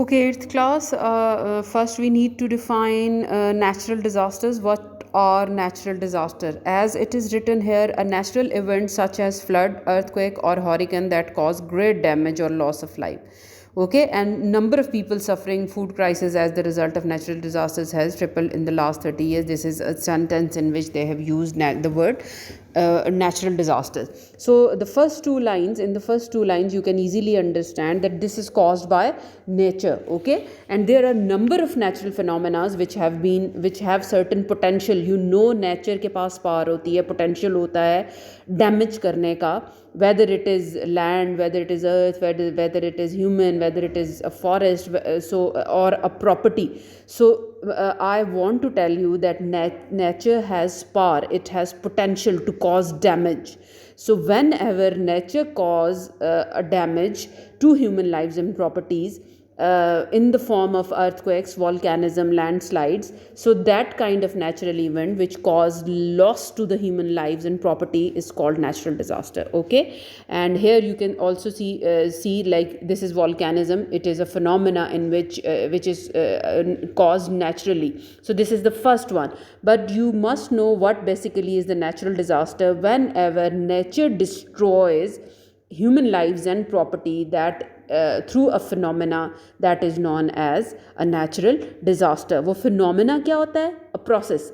Okay, eighth class. First, we need to define natural disasters. What are natural disasters? As it is written here, a natural event such as flood, earthquake, or hurricane that cause great damage or loss of life. Okay, and number of people suffering food crisis as the result of natural disasters has tripled in the last 30 years. This is a sentence in which they have used the word natural disasters. So the first two lines, in the first two lines, you can easily understand that this is caused by nature. Okay, and there are number of natural phenomena which have certain potential. Nature के पास power होती है, potential होता है damage करने का, whether it is land, whether it is earth, whether it is human, whether it is a forest, or a property. So I want to tell you that nature has power, it has potential to cause damage. So whenever nature cause a damage to human lives and properties, in the form of earthquakes, volcanism, landslides. So that kind of natural event which caused loss to the human lives and property is called natural disaster. Okay, and here you can also see like this is volcanism. It is a phenomena in which is caused naturally. So this is the first one. But you must know what basically is the natural disaster. Whenever nature destroys human lives and property that through a phenomena that is known as a natural disaster. वो phenomena क्या होता है? A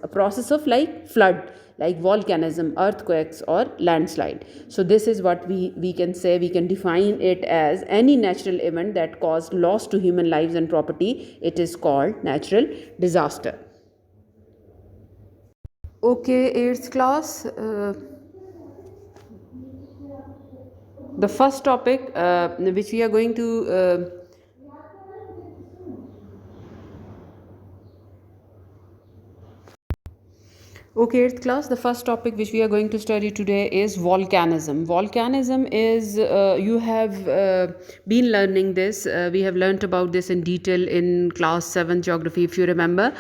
process of like flood, like volcanism, earthquakes, or landslide. So this is what we can say. We can define it as any natural event that caused loss to human lives and property. It is called natural disaster. Okay, eighth class. The first topic which we are going to Okay, eighth class, the first topic which we are going to study today is volcanism. Volcanism is, you have been learning this, we have learnt about this in detail in class 7 geography, if you remember.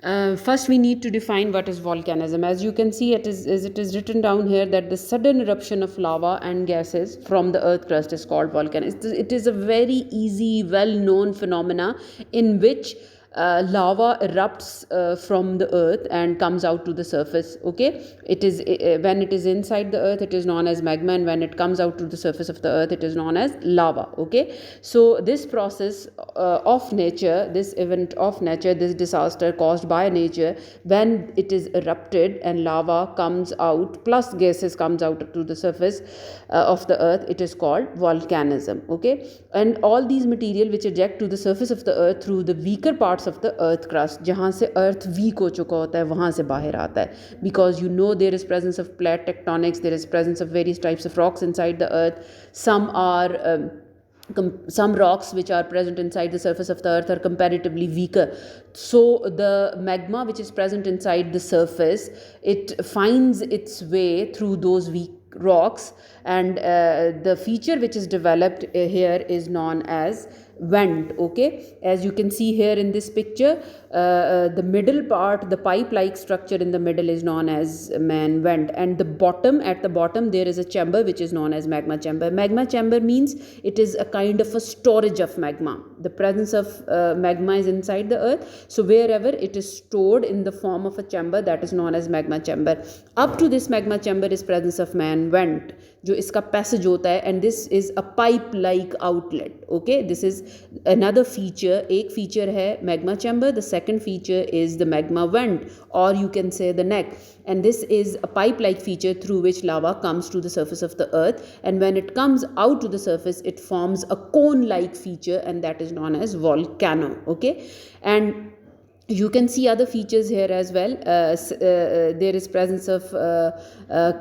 First, we need to define what is volcanism. As you can see, it is written down here that the sudden eruption of lava and gases from the earth crust is called volcanism. It is a very easy, well-known phenomena in which lava erupts from the earth and comes out to the surface. Okay, it is when it is inside the earth, it is known as magma, and when it comes out to the surface of the earth, it is known as lava. Okay, so this process of nature, this event of nature, this disaster caused by nature, when it is erupted and lava comes out plus gases comes out to the surface of the earth, it is called volcanism. Okay, and all these material which eject to the surface of the earth through the weaker parts of the earth crust, जहाँ से earth weak हो चुका होता है वहाँ से बाहर आता है, because there is presence of plate tectonics, there is presence of various types of rocks inside the earth. Some rocks which are present inside the surface of the earth are comparatively weaker. So the magma which is present inside the surface, it finds its way through those weak rocks, and the feature which is developed here is known as vent. Okay, as you can see here in this picture, the middle part, the pipe like structure in the middle is known as main vent, and at the bottom there is a chamber which is known as magma chamber. Magma chamber means it is a kind of a storage of magma. The presence of magma is inside the earth, so wherever it is stored in the form of a chamber, that is known as magma chamber. Up to this magma chamber is presence of main vent, जो इसका passage होता है, and this is a pipe like outlet. Okay, this is another feature. एक feature है magma chamber, the second feature is the magma vent, or you can say the neck, and this is a pipe like feature through which lava comes to the surface of the earth, and when it comes out to the surface it forms a cone like feature, and that is known as volcano. Okay, and you can see other features here as well. There is presence of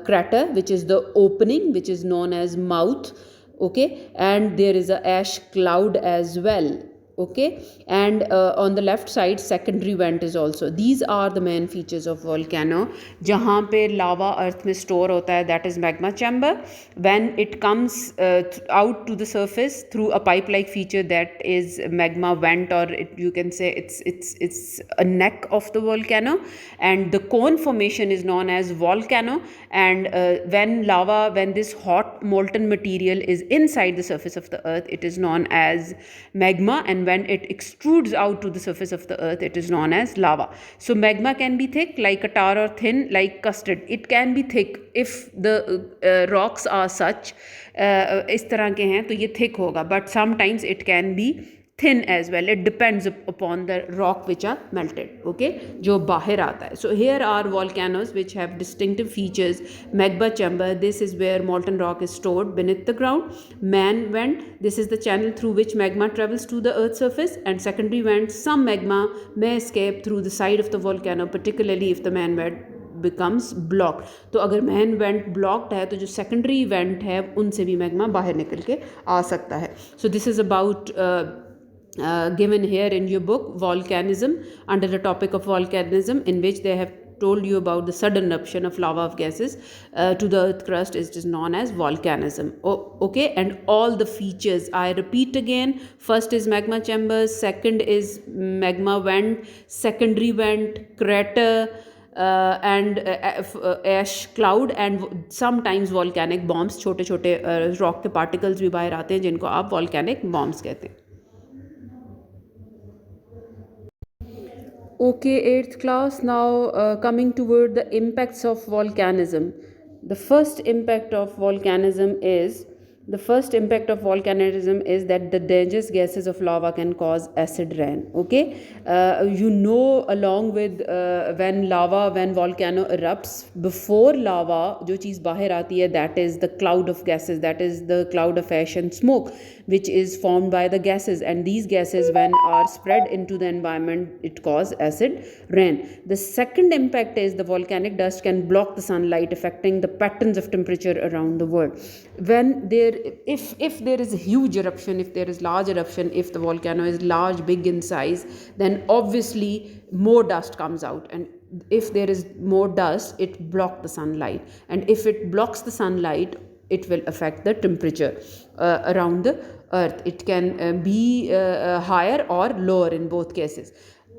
crater, which is the opening, which is known as mouth. Okay, and there is a ash cloud as well. Okay, and on the left side secondary vent is also. These are the main features of volcano. जहाँ पे lava earth में store होता है, that is magma chamber. When it comes out to the surface through a pipe like feature, that is magma vent, or you can say it's a neck of the volcano, and the cone formation is known as volcano. And when this hot molten material is inside the surface of the earth, it is known as magma, and and when it extrudes out to the surface of the earth, it is known as lava. So magma can be thick like a tar or thin like custard. It can be thick if the rocks are such, इस तरह के हैं तो ये thick होगा, but sometimes it can be thin as well. It depends upon the rock which are melted, okay, जो बाहर आता है. So here are volcanoes which have distinctive features. Magma chamber, this is where molten rock is stored beneath the ground. Man vent, this is the channel through which magma travels to the earth's surface. And secondary vent, some magma may escape through the side of the volcano, particularly if the man vent becomes blocked. तो अगर man went blocked है तो जो secondary went है उनसे भी magma बाहर निकल के आ सकता है. So this is about given here in your book volcanism, under the topic of volcanism, in which they have told you about the sudden eruption of lava of gases to the earth crust is just known as volcanism. Okay, and all the features I repeat again: first is magma chambers, second is magma vent, secondary vent, crater, and ash cloud, and sometimes volcanic bombs. छोटे छोटे rock के particles भी बाहर आते हैं जिनको आप volcanic bombs कहते हैं. Okay, 8th class. Now coming toward the impacts of volcanism. The first impact of volcanism is that the dangerous gases of lava can cause acid rain. Okay, along with when volcano erupts, before lava जो चीज़ बाहर आती है, that is the cloud of gases, that is the cloud of ash and smoke which is formed by the gases, and these gases when are spread into the environment, it cause acid rain. The second impact is the volcanic dust can block the sunlight, affecting the patterns of temperature around the world. When if there is a huge eruption, if there is large eruption, if the volcano is large, big in size, then obviously more dust comes out, and if there is more dust, it blocks the sunlight, and if it blocks the sunlight, it will affect the temperature around the earth. It can be higher or lower in both cases.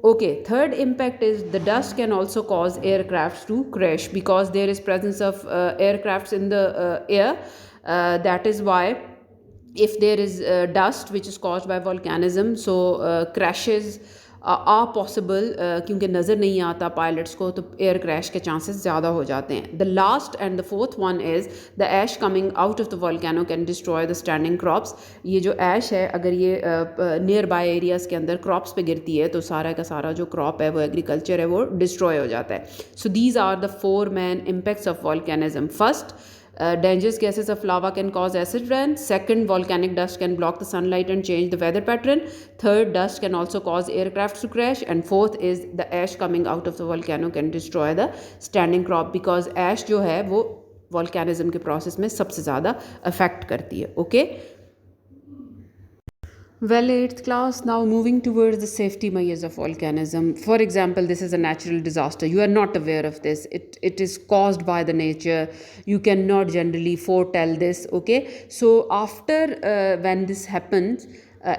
Okay, third impact is the dust can also cause aircrafts to crash, because there is presence of aircrafts in the air. That is why if there is dust which is caused by volcanism, so crashes are possible, क्योंकि नज़र नहीं आता pilots को, तो air crash के chances ज़्यादा हो जाते हैं. The last and the fourth one is the ash coming out of the volcano can destroy the standing crops. ये जो ऐश है, अगर ये नियर बाय एरियाज़ के अंदर क्रॉप्स पे गिरती है तो सारा का सारा जो क्रॉप है, वो एग्रीकल्चर है, वो डिस्ट्रॉय हो जाता है. So these are the 4 main impacts of volcanism. First, dangerous gases of lava can cause acid rain. Second, volcanic dust can block the sunlight and change the weather pattern. Third, dust can also cause aircraft to crash. And fourth is the ash coming out of the volcano can destroy the standing crop, because ash जो है वो volcanism के process में सबसे ज़्यादा affect करती है. Okay. Well, 8th class, now moving towards the safety measures of volcanism. For example, this is a natural disaster. You are not aware of this. It is caused by the nature. You cannot generally foretell this. Okay. So after when this happens,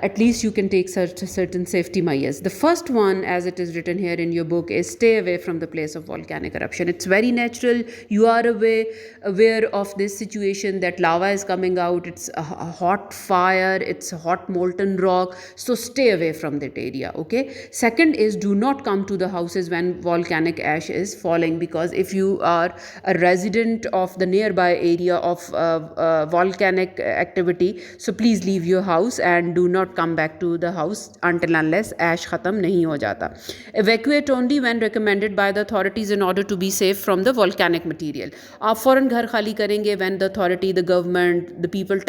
at least you can take certain safety measures. The first one, as it is written here in your book, is stay away from the place of volcanic eruption. It's very natural. You are aware of this situation that lava is coming out. It's a hot fire. It's a hot molten rock. So stay away from that area. Okay. Second is do not come to the houses when volcanic ash is falling, because if you are a resident of the nearby area of volcanic activity, so please leave your house and do not come back to the house until unless ash khatam nahi ho jata. Evacuate only when recommended by the authorities in order to be safe from the volcanic material. आप फ़ौरन घर खाली करेंगे when the authority, the government, the people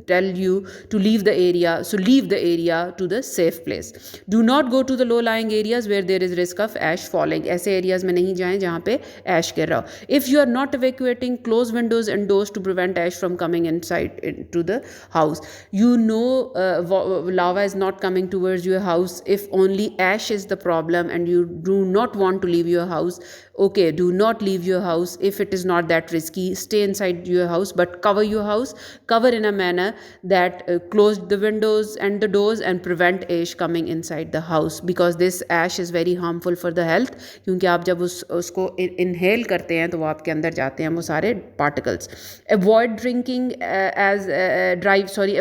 tell you to leave the area. So leave the area to the safe place. Do not go to the low-lying areas where there is risk of ash falling. ऐसे areas में नहीं जाएं जहाँ पे ash गिर रहा हो. If you are not evacuating, close windows and doors to prevent ash from coming inside into the house. You know lava is not coming towards your house if only ash is the problem and you do not want to leave your house Okay, do not leave your house if it is not that risky. Stay inside your house, but cover your house. Cover in a manner that close the windows and the doors and prevent ash coming inside the house, because this ash is very harmful for the health. क्योंकि आप जब उसको inhale करते हैं तो वो आपके अंदर जाते हैं वो सारे particles. Avoid drinking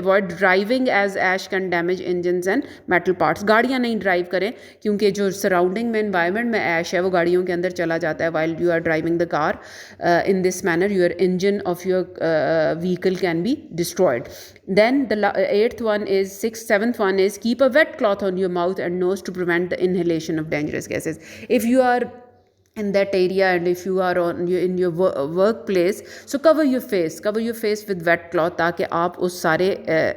avoid driving as ash can damage engines and metal parts. गाड़ियाँ नहीं ड्राइव करें क्योंकि जो सराउंडिंग में environment में ash है वो गाड़ियों के अंदर चला जाता है while you are driving the car. In this manner your engine of your vehicle can be destroyed. Then the seventh one is keep a wet cloth on your mouth and nose to prevent the inhalation of dangerous gases. If you are in that area and if you are in your workplace, so cover your face with wet cloth ताकि आप उस सारे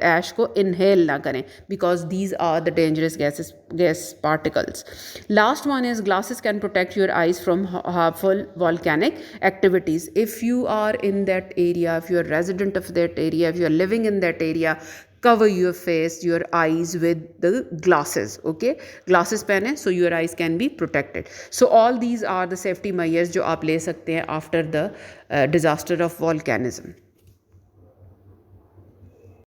ash को inhale ना करें, because these are the dangerous gas particles. Last one is glasses can protect your eyes from harmful volcanic activities. If you are in that area, if you are resident of that area, if you are living in that area, cover your face, your eyes with the glasses. Okay, glasses पहने so your eyes can be protected. So all these are the safety measures जो आप ले सकते हैं after the disaster of volcanism.